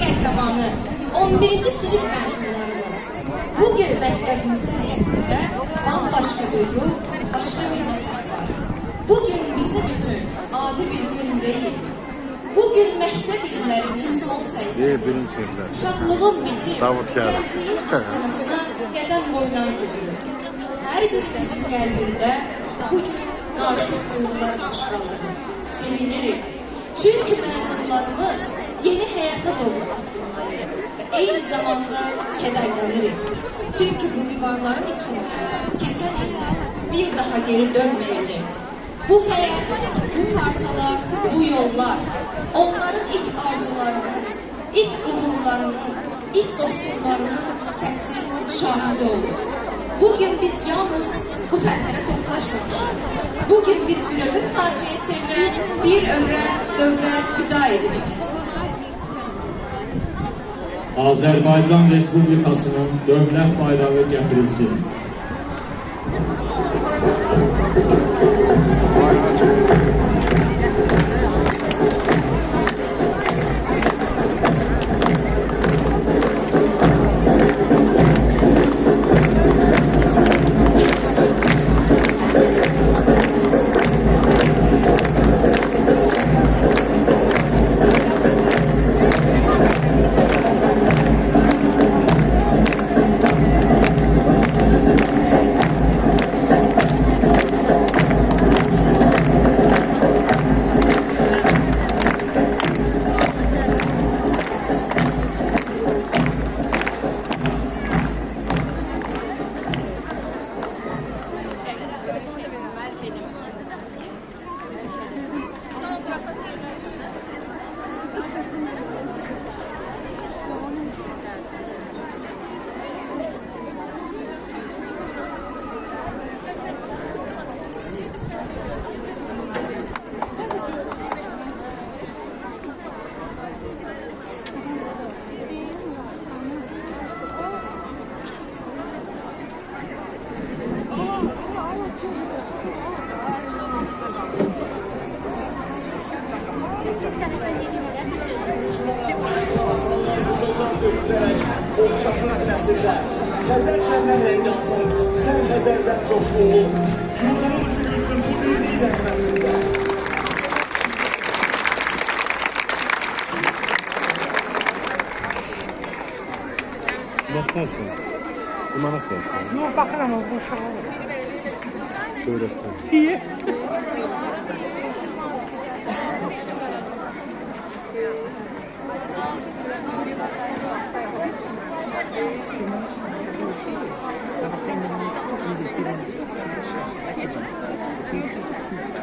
Qəhrəmanı 11-ci sinif məzunlarımız bugün məktəbimizin həyətində bambaşqa bir ruh, başqa bir nəfəs var. Bugün bizim üçün adi bir gün deyil. Bugün məktəb illərinin son səhifəsi, uşaqlığın bitib, gəncliyin astanasına qədəm qoyulan gündür. Hər birimizin qəlbində bugün qarşıq duyğular başqalır, sevinirik. Çünkü məzunlarımız yeni həyata doğru addımlayır ve eyni zamanda kədərlənirik. Çünkü bu divarların içinde geçen iller bir daha geri dönmeyecek. Bu hayat, bu partalar, bu yollar, onların ilk arzularının, ilk uğurlarının, ilk dostluklarının sessiz şahidi olur. Bugün biz yalnız bu tədbirə toplaşmamışıq. Bugün biz bir ömür faciəyə çevirən bir ömrə, dövrə vida edirik. Azərbaycan Respublikasının dövlət bayrağı gətirilsin. Şahsına səsində Xəzər səndən rəng alsın, sən Xəzərdən coşqulu yollarımızı görsün bu birliyi rəhməsində. Baxarsın, imanat dersin. Yok bakıram o bu uşağa. Şöhretten. İyi. Thank you.